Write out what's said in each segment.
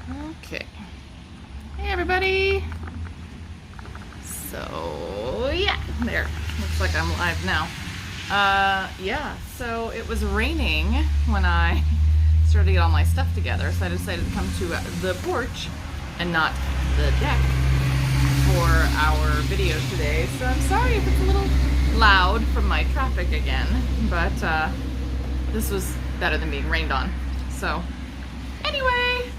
Okay. Hey everybody. So yeah, there. Looks like I'm live now. Yeah, so it was raining when I started to get all my stuff together, so I decided to come to the porch and not the deck for our video today. So I'm sorry if it's a little loud from my traffic again, but this was better than being rained on. So anyway,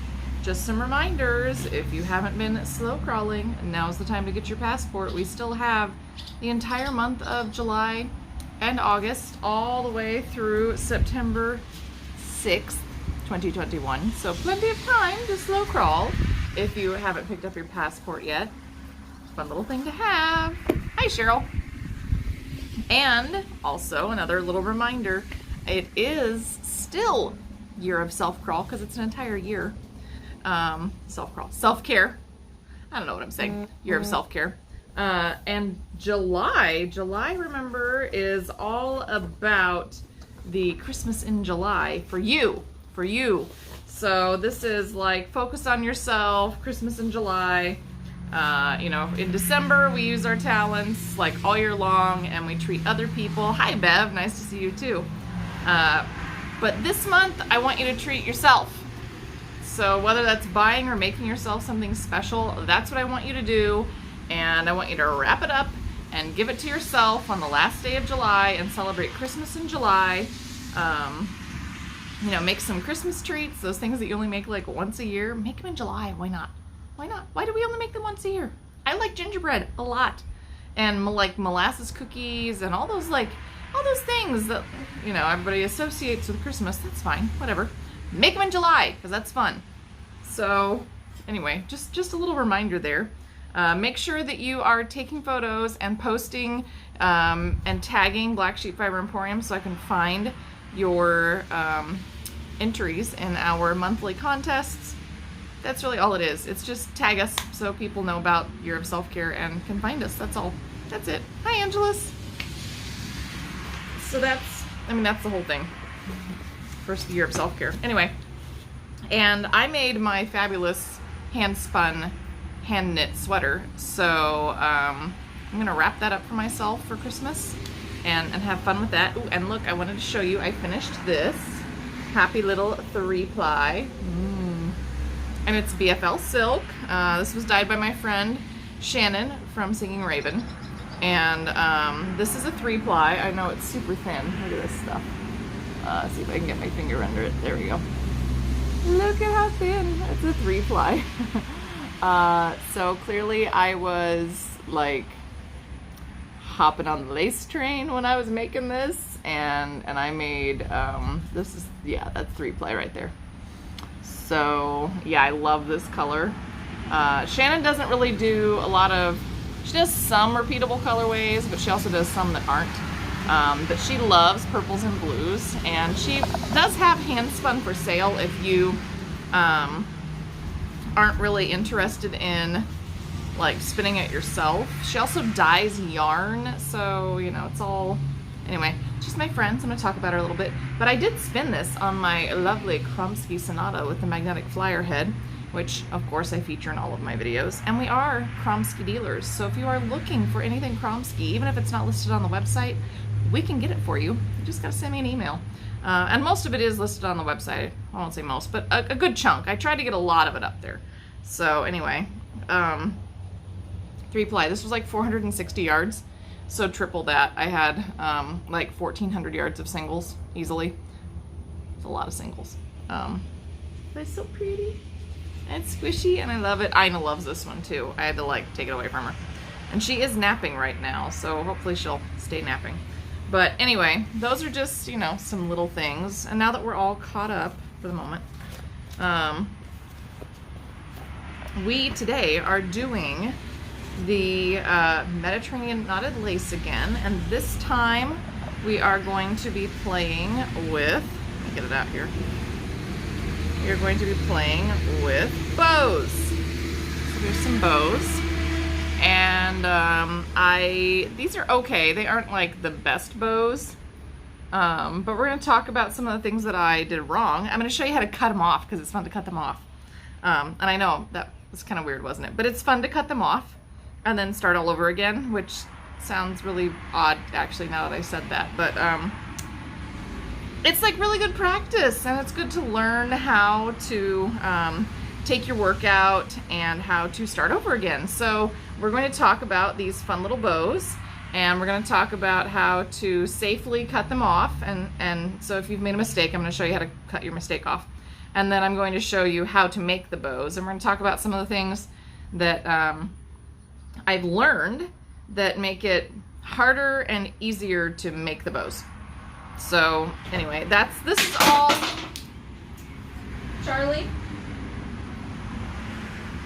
just some reminders. If you haven't been slow crawling, now's the time to get your passport. We still have the entire month of July and August all the way through September 6th, 2021. So plenty of time to slow crawl if you haven't picked up your passport yet. Fun little thing to have. Hi, Cheryl. And also another little reminder, it is still year of self-crawl because it's an entire year. Self-crawl, self-care. I don't know what I'm saying. Year of self-care. And July, remember, is all about the Christmas in July for you. So this is like focus on yourself, Christmas in July. You know, in December we use our talents like all year long and we treat other people. Hi Bev, nice to see you too. But this month I want you to treat yourself. So whether that's buying or making yourself something special, that's what I want you to do. And I want you to wrap it up and give it to yourself on the last day of July and celebrate Christmas in July. You know, make some Christmas treats, those things that you only make like once a year. Make them in July, why not? Why not? Why do we only make them once a year? I like gingerbread a lot. And like molasses cookies and all those things that, you know, everybody associates with Christmas. That's fine, whatever. Make them in July, because that's fun. So anyway, just a little reminder there. Make sure that you are taking photos and posting and tagging Black Sheep Fiber Emporium so I can find your entries in our monthly contests. That's really all it is. It's just tag us so people know about Year of Self-Care and can find us. That's all. That's it. Hi, Angelus. So that's the whole thing. First Year of Self-Care. Anyway, and I made my fabulous hand-spun hand-knit sweater. So I'm gonna wrap that up for myself for Christmas and have fun with that. Ooh, and look, I wanted to show you, I finished this happy little 3-ply. And it's BFL silk. This was dyed by my friend Shannon from Singing Raven. And this is a 3-ply. I know it's super thin. Look at this stuff. See if I can get my finger under it. There we go. Look at how thin. It's a 3-ply. So clearly I was like hopping on the lace train when I was making this. And I made, this is, yeah, that's 3-ply right there. So yeah, I love this color. Shannon doesn't really do a lot of, she does some repeatable colorways, but she also does some that aren't. But she loves purples and blues, and she does have hand spun for sale if you aren't really interested in like spinning it yourself. She also dyes yarn, so you know, it's all, anyway, she's my friend, so I'm going to talk about her a little bit. But I did spin this on my lovely Kromsky Sonata with the magnetic flyer head, which of course I feature in all of my videos. And we are Kromsky dealers, so if you are looking for anything Kromsky, even if it's not listed on the website, we can get it for you. You just got to send me an email. And most of it is listed on the website. I won't say most, but a good chunk. I tried to get a lot of it up there. So anyway, 3-ply. This was like 460 yards. So triple that. I had like 1,400 yards of singles easily. It's a lot of singles. But it's so pretty. And it's squishy and I love it. Ina loves this one too. I had to like take it away from her. And she is napping right now, so hopefully she'll stay napping. But anyway, those are just, you know, some little things. And now that we're all caught up for the moment, we today are doing the Mediterranean knotted lace again, and this time we are going to be playing with, let me get it out here. You're going to be playing with bows. So here's some bows. And these are okay. They aren't like the best bows. But we're going to talk about some of the things that I did wrong. I'm going to show you how to cut them off because it's fun to cut them off. And I know that was kind of weird, wasn't it? But it's fun to cut them off and then start all over again, which sounds really odd actually now that I said that. But it's like really good practice, and it's good to learn how to take your workout and how to start over again. So we're going to talk about these fun little bows, and we're going to talk about how to safely cut them off. And so if you've made a mistake, I'm going to show you how to cut your mistake off. And then I'm going to show you how to make the bows. And we're going to talk about some of the things that I've learned that make it harder and easier to make the bows. So anyway, this is all. Charlie?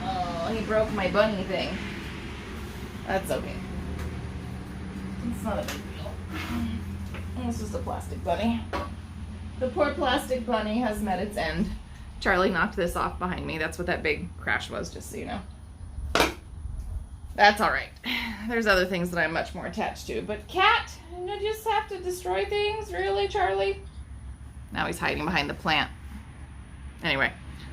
Oh, he broke my bunny thing. That's okay. It's not a big deal. It's just a plastic bunny. The poor plastic bunny has met its end. Charlie knocked this off behind me. That's what that big crash was, just so you know. That's all right. There's other things that I'm much more attached to. But cat, you just have to destroy things? Really, Charlie? Now he's hiding behind the plant. Anyway,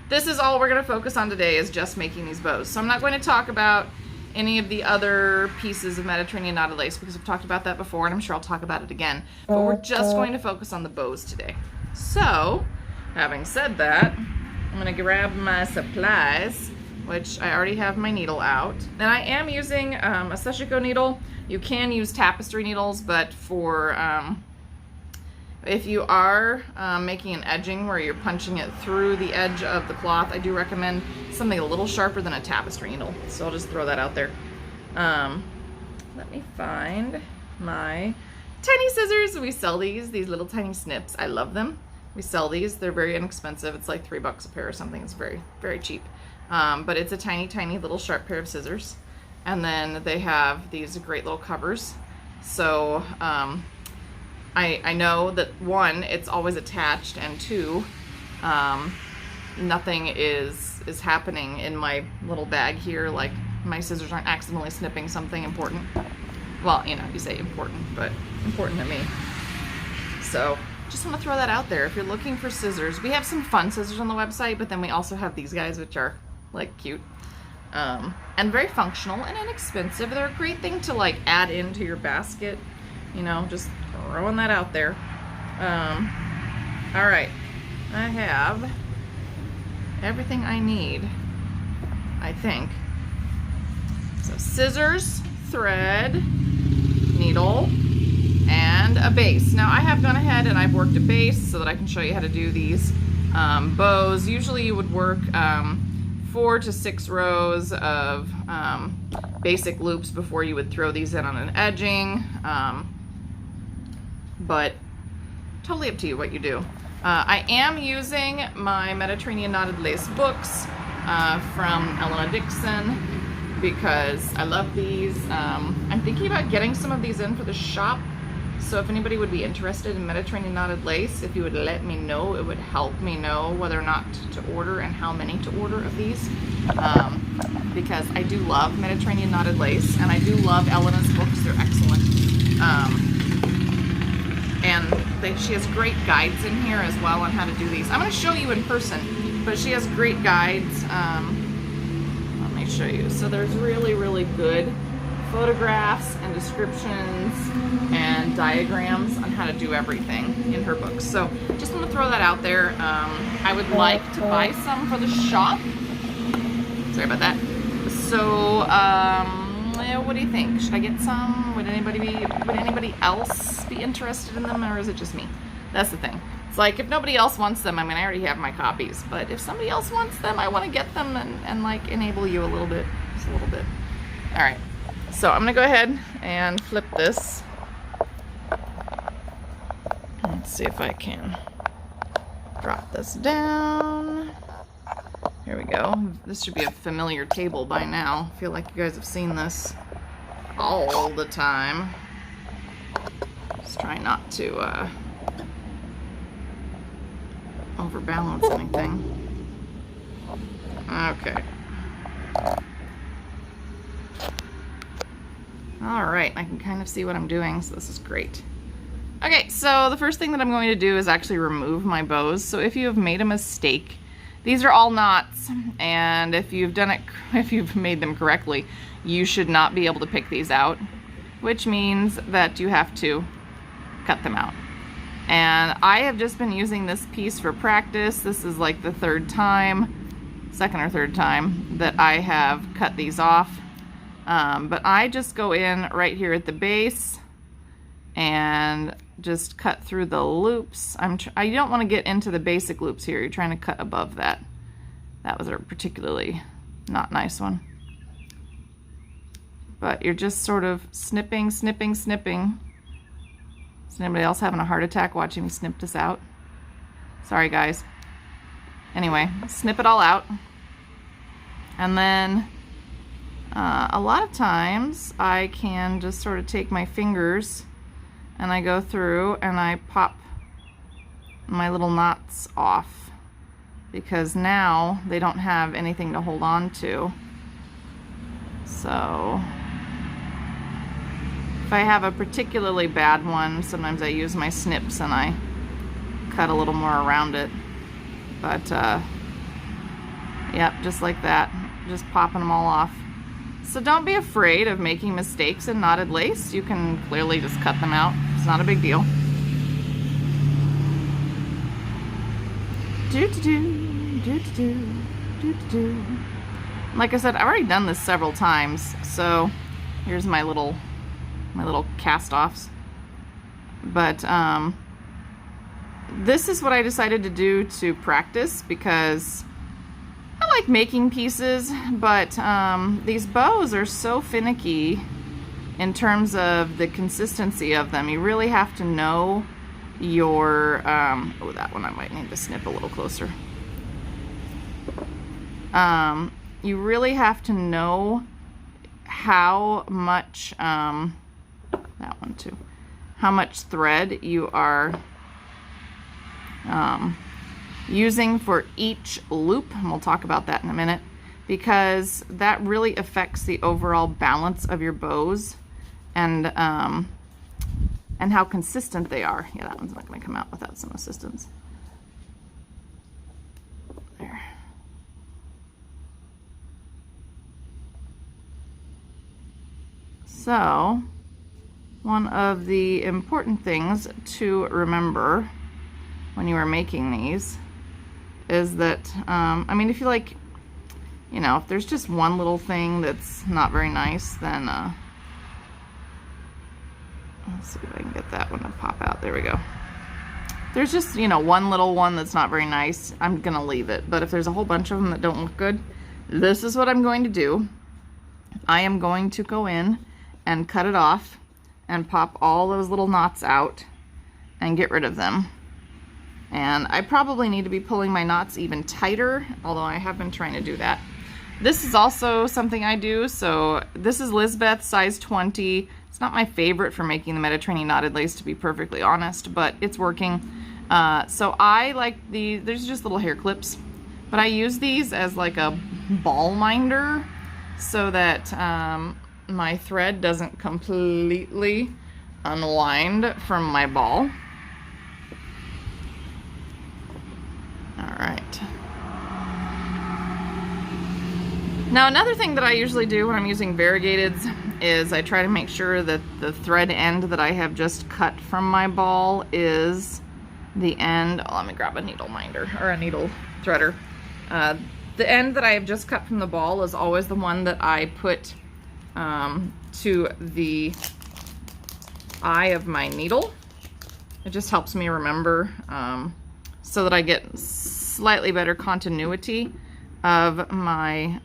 this is all we're going to focus on today, is just making these bows. So I'm not going to talk about any of the other pieces of Mediterranean knotted lace, because I've talked about that before, and I'm sure I'll talk about it again. But we're just going to focus on the bows today. So, having said that, I'm going to grab my supplies, which I already have my needle out. And I am using a Seshiko needle. You can use tapestry needles, but for if you are making an edging where you're punching it through the edge of the cloth, I do recommend something a little sharper than a tapestry needle. So I'll just throw that out there. Let me find my tiny scissors. We sell these little tiny snips. I love them. We sell these. They're very inexpensive. It's like $3 a pair or something. It's very, very cheap. But it's a tiny, tiny little sharp pair of scissors. And then they have these great little covers. So I know that one, it's always attached, and two, nothing is happening in my little bag here, like my scissors aren't accidentally snipping something important. Well, you know, you say important, but important to me. So just want to throw that out there. If you're looking for scissors, we have some fun scissors on the website, but then we also have these guys, which are like cute and very functional and inexpensive. They're a great thing to like add into your basket, you know, just throwing that out there. All right, I have everything I need, I think. So scissors, thread, needle, and a base. Now I have gone ahead and I've worked a base so that I can show you how to do these bows. Usually you would work 4 to 6 rows of basic loops before you would throw these in on an edging, but totally up to you what you do. I am using my Mediterranean knotted lace books from Elena Dixon because I love these. I'm thinking about getting some of these in for the shop. So if anybody would be interested in Mediterranean knotted lace, if you would let me know, it would help me know whether or not to order and how many to order of these. Because I do love Mediterranean knotted lace, and I do love Elena's books. They're excellent. And she has great guides in here as well on how to do these. I'm going to show you in person, but she has great guides. Let me show you. So there's really, really good photographs and descriptions and diagrams on how to do everything in her books. So just want to throw that out there. I would like to buy some for the shop. Sorry about that. So what do you think? Should I get some? Would anybody else be interested in them, or is it just me? That's the thing. It's like if nobody else wants them, I mean, I already have my copies, but if somebody else wants them, I want to get them and like enable you a little bit, just a little bit. All right. So I'm gonna go ahead and flip this. Let's see if I can drop this down. Here we go. This should be a familiar table by now. I feel like you guys have seen this all the time. Just try not to overbalance anything. Okay. All right, I can kind of see what I'm doing, so this is great. Okay, so the first thing that I'm going to do is actually remove my bows. So if you have made a mistake These are all knots, and if you've done it, if you've made them correctly, you should not be able to pick these out, which means that you have to cut them out. And I have just been using this piece for practice. This is like the second or third time that I have cut these off. But I just go in right here at the base and just cut through the loops. I don't want to get into the basic loops here. You're trying to cut above that. That was a particularly not nice one. But you're just sort of snipping. Is anybody else having a heart attack watching me snip this out? Sorry, guys. Anyway, snip it all out. And then a lot of times I can just sort of take my fingers and I go through and I pop my little knots off, because now they don't have anything to hold on to. So if I have a particularly bad one, sometimes I use my snips and I cut a little more around it. But yep, just like that, just popping them all off. So don't be afraid of making mistakes in knotted lace. You can clearly just cut them out. It's not a big deal. Like I said, I've already done this several times. So here's my little cast-offs. But this is what I decided to do to practice, because I like making pieces, but these bows are so finicky in terms of the consistency of them. You really have to know your, oh, that one I might need to snip a little closer. You really have to know how much, that one too, how much thread you are using for each loop, and we'll talk about that in a minute, because that really affects the overall balance of your bows and how consistent they are. Yeah, that one's not going to come out without some assistance. There. So, one of the important things to remember when you are making these is that, I mean, if you like, you know, if there's just one little thing that's not very nice, then, let's see if I can get that one to pop out. There we go. There's just, you know, one little one that's not very nice, I'm gonna leave it. But if there's a whole bunch of them that don't look good, this is what I'm going to do. I am going to go in and cut it off and pop all those little knots out and get rid of them. And I probably need to be pulling my knots even tighter, although I have been trying to do that. This is also something I do. So this is Lisbeth, size 20. It's not my favorite for making the Mediterranean knotted lace, to be perfectly honest, but it's working. So I like there's just little hair clips, but I use these as like a ball minder so that my thread doesn't completely unwind from my ball. All right. Now another thing that I usually do when I'm using variegateds is I try to make sure that the thread end that I have just cut from my ball is the end. Oh, let me grab a needle minder or a needle threader. The end that I have just cut from the ball is always the one that I put to the eye of my needle. It just helps me remember so that I get slightly better continuity of my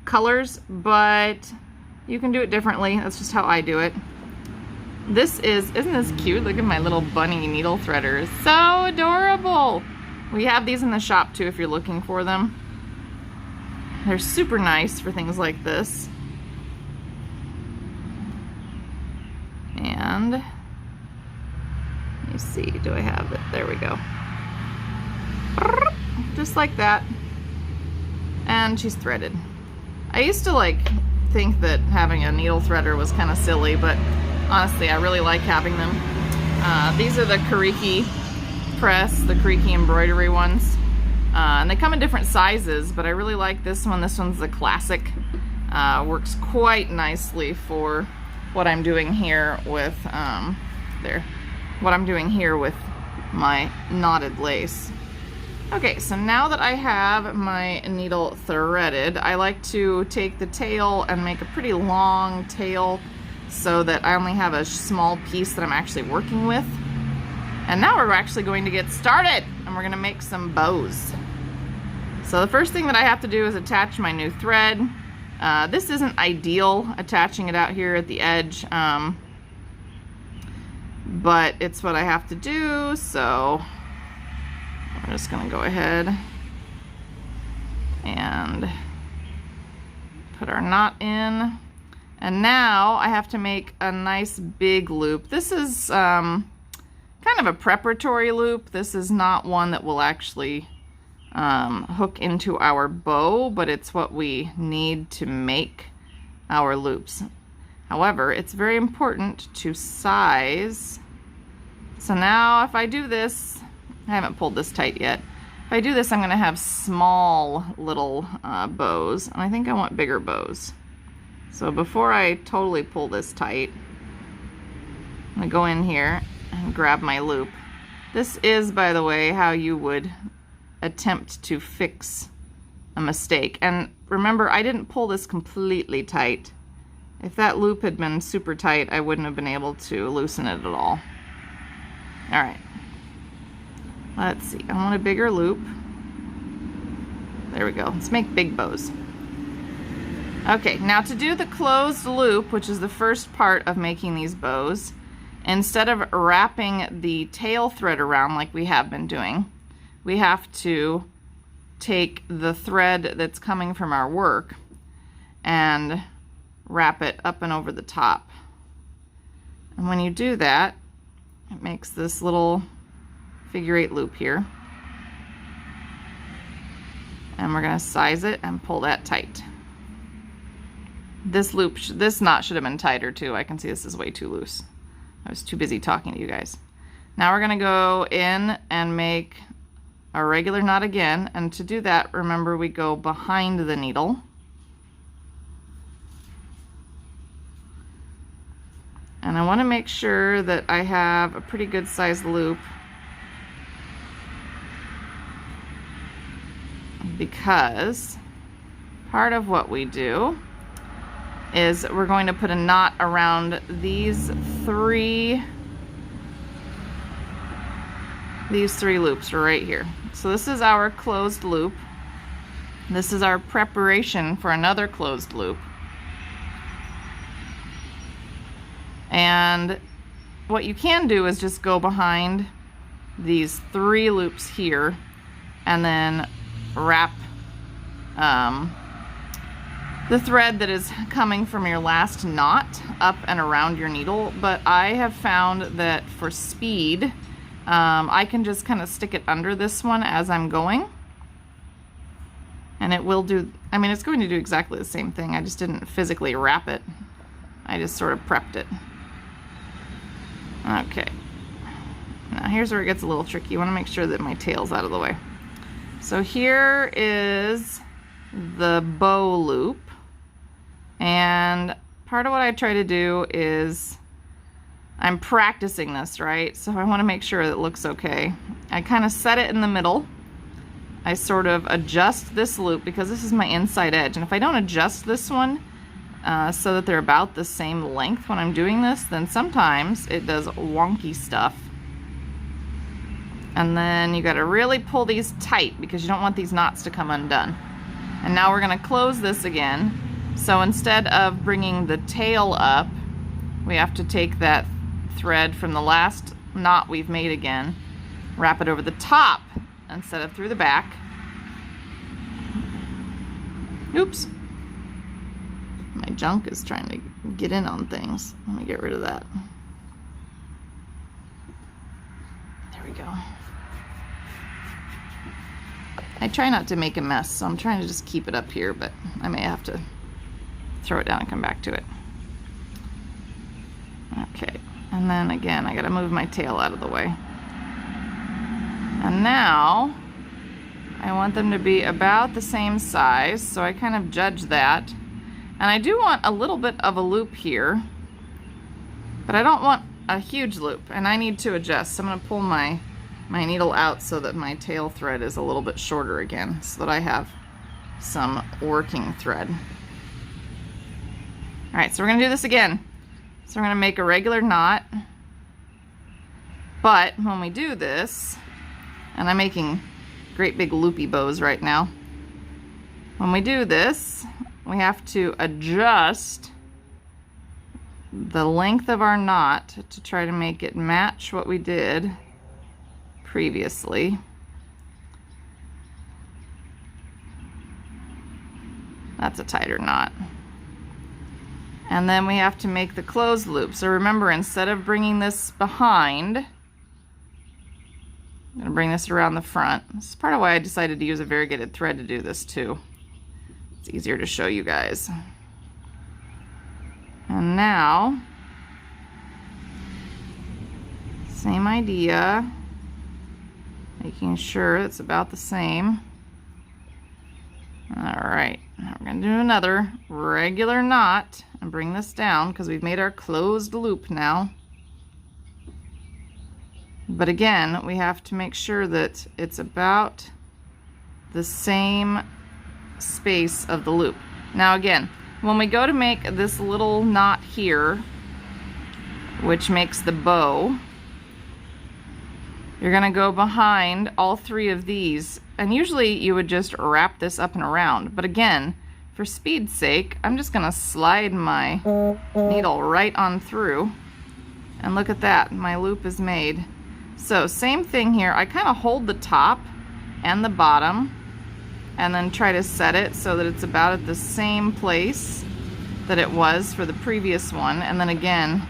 colors, but you can do it differently. That's just how I do it. This isn't this cute? Look at my little bunny needle threader. It's so adorable. We have these in the shop too if you're looking for them. They're super nice for things like this. And let me see, do I have it? There we go. Just like that. And she's threaded. I used to think that having a needle threader was kind of silly, but honestly I really like having them. These are the Kariki press, the Kariki embroidery ones. And they come in different sizes, but I really like this one. This one's the classic. Works quite nicely for what I'm doing here with what I'm doing here with my knotted lace. Okay, so now that I have my needle threaded, I like to take the tail and make a pretty long tail so that I only have a small piece that I'm actually working with. And now we're actually going to get started, and we're going to make some bows. So the first thing that I have to do is attach my new thread. This isn't ideal, attaching it out here at the edge, but it's what I have to do, so we're just going to go ahead and put our knot in. And now I have to make a nice big loop. This is kind of a preparatory loop. This is not one that will actually hook into our bow, but it's what we need to make our loops. However, it's very important to size. So now if I do this, I haven't pulled this tight yet. If I do this, I'm going to have small little bows, and I think I want bigger bows. So before I totally pull this tight, I'm going to go in here and grab my loop. This is, by the way, how you would attempt to fix a mistake. And remember, I didn't pull this completely tight. If that loop had been super tight, I wouldn't have been able to loosen it at all. All right. Let's see, I want a bigger loop. There we go. Let's make big bows. Okay, now to do the closed loop, which is the first part of making these bows, instead of wrapping the tail thread around like we have been doing, we have to take the thread that's coming from our work and wrap it up and over the top. And when you do that, it makes this little figure 8 loop here, and we're going to size it and pull that tight. This loop, this knot should have been tighter too. I can see this is way too loose. I was too busy talking to you guys. Now we're going to go in and make a regular knot again, and to do that, remember, we go behind the needle. And I want to make sure that I have a pretty good sized loop, because part of what we do is we're going to put a knot around these three loops right here. So this is our closed loop. This is our preparation for another closed loop. And what you can do is just go behind these 3 loops here and then wrap the thread that is coming from your last knot up and around your needle. But I have found that for speed, I can just kind of stick it under this one as I'm going, and it will do, I mean, it's going to do exactly the same thing. I just didn't physically wrap it. I just sort of prepped it. Okay, now here's where it gets a little tricky. You want to make sure that my tail's out of the way. So here is the bow loop, and part of what I try to do is, I'm practicing this, right? So I want to make sure that it looks okay. I kind of set it in the middle. I sort of adjust this loop because this is my inside edge, and if I don't adjust this one so that they're about the same length when I'm doing this, then sometimes it does wonky stuff. And then you got to really pull these tight because you don't want these knots to come undone. And now we're going to close this again. So instead of bringing the tail up, we have to take that thread from the last knot we've made again, wrap it over the top instead of through the back. Oops. My junk is trying to get in on things. Let me get rid of that. There we go. I try not to make a mess, so I'm trying to just keep it up here, but I may have to throw it down and come back to it. Okay, and then again, I gotta move my tail out of the way. And now I want them to be about the same size, so I kind of judge that. And I do want a little bit of a loop here, but I don't want a huge loop, and I need to adjust. So I'm going to pull my needle out so that my tail thread is a little bit shorter again, so that I have some working thread. All right, so we're going to do this again. So we're going to make a regular knot, but when we do this, and I'm making great big loopy bows right now. When we do this, we have to adjust the length of our knot to try to make it match what we did previously. That's a tighter knot. And then we have to make the closed loop. So remember, instead of bringing this behind, I'm going to bring this around the front. This is part of why I decided to use a variegated thread to do this too. It's easier to show you guys. And now, same idea, making sure it's about the same. All right, now we're going to do another regular knot and bring this down because we've made our closed loop now. But again, we have to make sure that it's about the same space of the loop. Now again, when we go to make this little knot here, which makes the bow, you're going to go behind all three of these, and usually you would just wrap this up and around, but again, for speed's sake, I'm just going to slide my needle right on through, and look at that, my loop is made. So same thing here, I kind of hold the top and the bottom and then try to set it so that it's about at the same place that it was for the previous one, and then again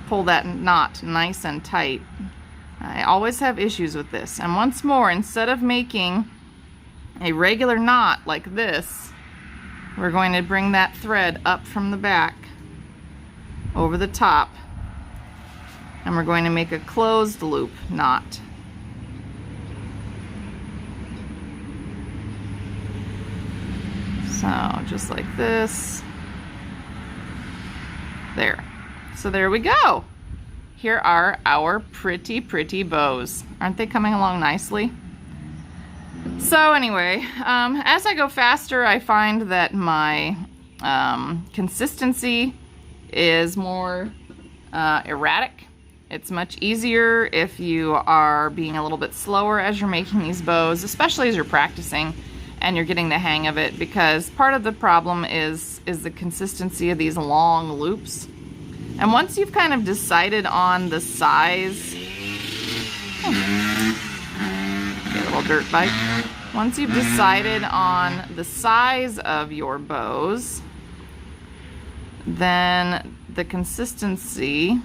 pull that knot nice and tight. I always have issues with this. And once more, instead of making a regular knot like this, we're going to bring that thread up from the back over the top, and we're going to make a closed loop knot. So just like this. There. So there we go. Here are our pretty bows. Aren't they coming along nicely? So anyway, as I go faster, I find that my consistency is more erratic. It's much easier if you are being a little bit slower as you're making these bows, especially as you're practicing and you're getting the hang of it, because part of the problem is the consistency of these long loops. And once you've kind of decided on the size, get a little dirt bike. Once you've decided on the size of your bows, then the consistency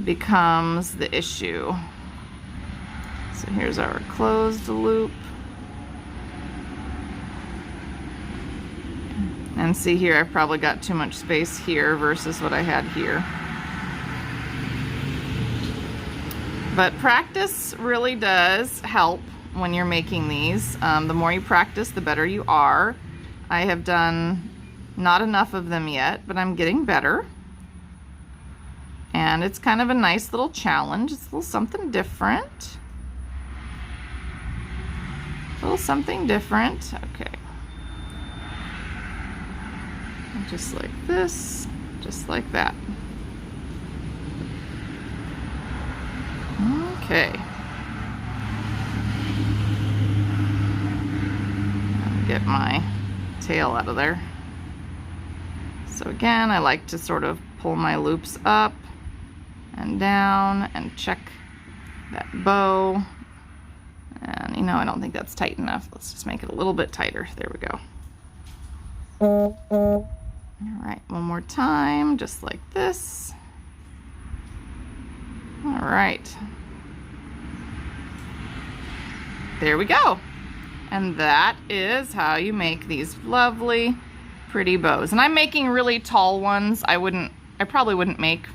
becomes the issue. So here's our closed loop. And see here, I've probably got too much space here versus what I had here. But practice really does help when you're making these. The more you practice, the better you are. I have done not enough of them yet, but I'm getting better. And it's kind of a nice little challenge. It's a little something different. A little something different. Okay. Just like this, just like that. Okay. Get my tail out of there. So again, I like to sort of pull my loops up and down and check that bow. And you know, I don't think that's tight enough. Let's just make it a little bit tighter. There we go. All right, one more time, just like this. All right. There we go. And that is how you make these lovely, pretty bows. And I'm making really tall ones. I probably wouldn't make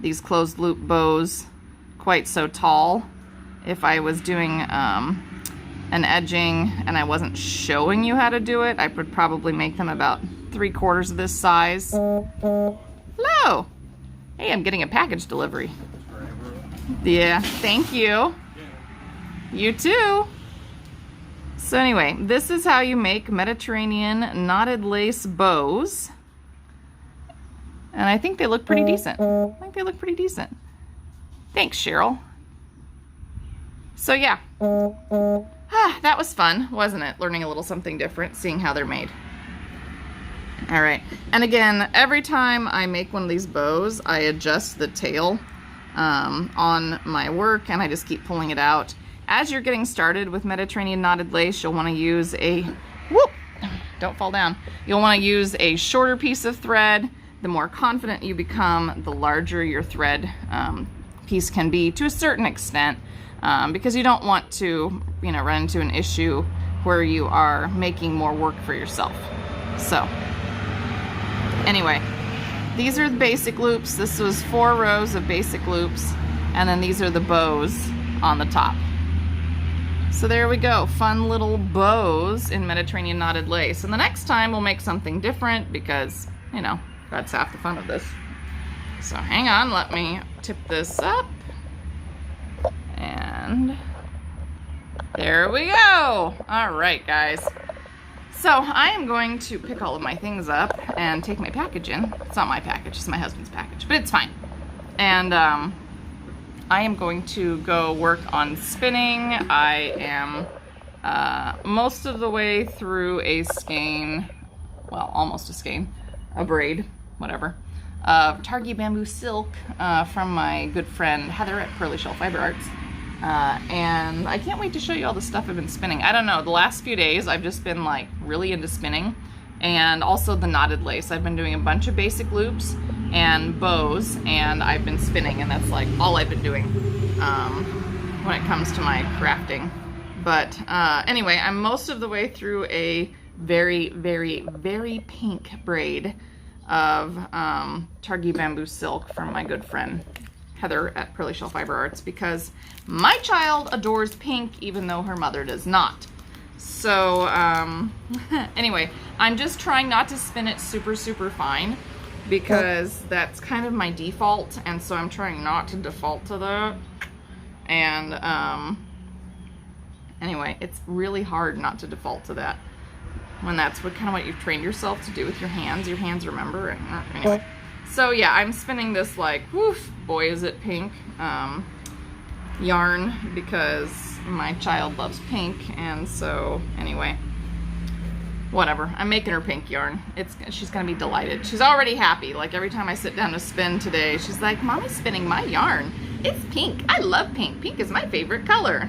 these closed loop bows quite so tall if I was doing and edging and I wasn't showing you how to do it, I would probably make them about 3/4 of this size. Hello! Hey, I'm getting a package delivery. Yeah, thank you. You too. So anyway, this is how you make Mediterranean knotted lace bows. And I think they look pretty decent. Thanks, Cheryl. So yeah, that was fun, wasn't it? Learning a little something different, seeing how they're made. All right, and again, every time I make one of these bows, I adjust the tail on my work, and I just keep pulling it out. As you're getting started with Mediterranean knotted lace, you'll want to use a, don't fall down. You'll want to use a shorter piece of thread. The more confident you become, the larger your thread piece can be to a certain extent, because you don't want to, run into an issue where you are making more work for yourself. So anyway, these are the basic loops. This was 4 rows of basic loops, and then these are the bows on the top. So there we go, fun little bows in Mediterranean knotted lace. And the next time we'll make something different because, that's half the fun of this. So hang on, let me tip this up. And there we go. All right, guys. So I am going to pick all of my things up and take my package in. It's not my package, it's my husband's package, but it's fine. And I am going to go work on spinning. I am most of the way through a skein, well, almost a skein, a braid, whatever, of Targhee bamboo silk from my good friend Heather at Pearly Shell Fiber Arts. And I can't wait to show you all the stuff I've been spinning. I don't know, the last few days I've just been like really into spinning, and also the knotted lace. I've been doing a bunch of basic loops and bows, and I've been spinning, and that's like all I've been doing when it comes to my crafting. But anyway, I'm most of the way through a very, very, very pink braid of Targhee bamboo silk from my good friend Heather at Pearly Shell Fiber Arts, because my child adores pink even though her mother does not. So anyway, I'm just trying not to spin it super, super fine, because that's kind of my default, and so I'm trying not to default to that. And anyway, it's really hard not to default to that when that's what you've trained yourself to do with your hands. Your hands remember. And anyway, so yeah, I'm spinning this like, woof, boy is it pink yarn, because my child loves pink. And so anyway, whatever, I'm making her pink yarn. She's gonna be delighted. She's already happy. Like every time I sit down to spin today, she's like, Mommy's spinning my yarn. It's pink. I love pink. Pink is my favorite color.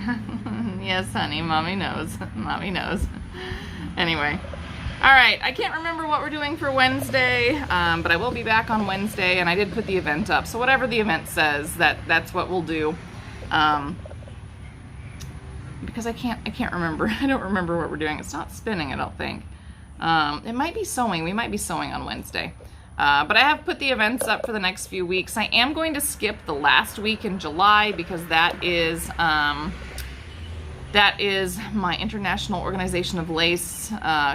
Yes, honey, Mommy knows. Mommy knows. Anyway, all right, I can't remember what we're doing for Wednesday, but I will be back on Wednesday, and I did put the event up. So whatever the event says, that's what we'll do. Because I can't remember. I don't remember what we're doing. It's not spinning, I don't think. It might be sewing. We might be sewing on Wednesday. But I have put the events up for the next few weeks. I am going to skip the last week in July, because that is my International Organization of Lace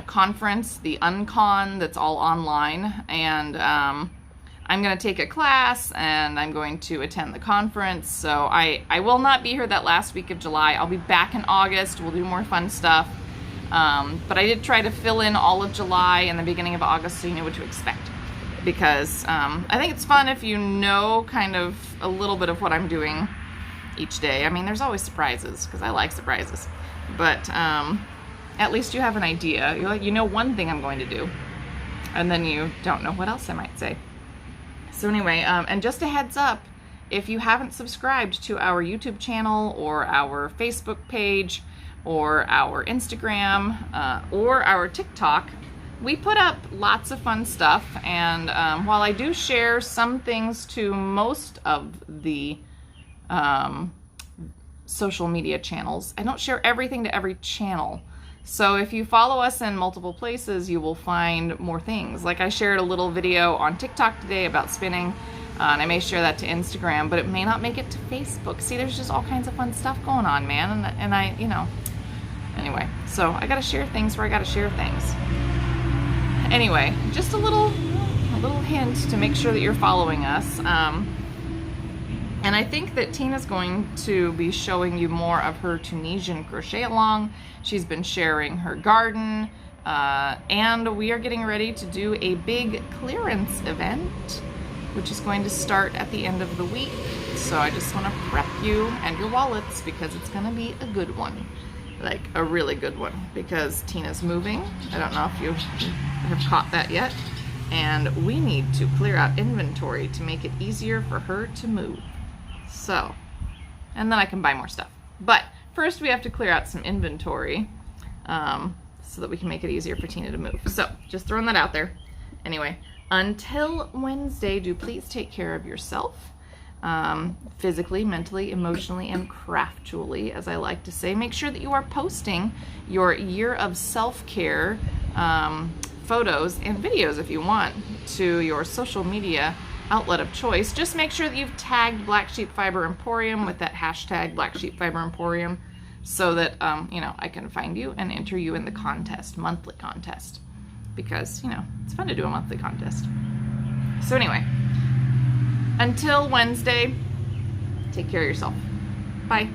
conference, the UNCON, that's all online. And I'm going to take a class, and I'm going to attend the conference. So I will not be here that last week of July. I'll be back in August. We'll do more fun stuff. But I did try to fill in all of July and the beginning of August so you know what to expect. Because I think it's fun if you know kind of a little bit of what I'm doing each day. I mean, there's always surprises, because I like surprises. But at least you have an idea. You know one thing I'm going to do, and then you don't know what else I might say. So anyway, and just a heads up, if you haven't subscribed to our YouTube channel or our Facebook page or our Instagram or our TikTok, we put up lots of fun stuff. And while I do share some things to most of the social media channels, I don't share everything to every channel. So if you follow us in multiple places, you will find more things. Like I shared a little video on TikTok today about spinning, and I may share that to Instagram, but it may not make it to Facebook. See, there's just all kinds of fun stuff going on, man. And I, Anyway, so I gotta share things where I gotta share things. Anyway, just a little hint to make sure that you're following us. And I think that Tina's going to be showing you more of her Tunisian crochet along. She's been sharing her garden, and we are getting ready to do a big clearance event, which is going to start at the end of the week. So I just want to prep you and your wallets because it's going to be a good one, like a really good one, because Tina's moving. I don't know if you have caught that yet. And we need to clear out inventory to make it easier for her to move. So, and then I can buy more stuff. But first we have to clear out some inventory so that we can make it easier for Tina to move. So, just throwing that out there. Anyway, until Wednesday, do please take care of yourself. Physically, mentally, emotionally, and craftually, as I like to say. Make sure that you are posting your year of self-care photos and videos if you want to your social media outlet of choice. Just make sure that you've tagged Black Sheep Fiber Emporium with that hashtag Black Sheep Fiber Emporium so that you know, I can find you and enter you in the contest, monthly contest, because you know, it's fun to do a monthly contest. So anyway, until Wednesday, take care of yourself. Bye.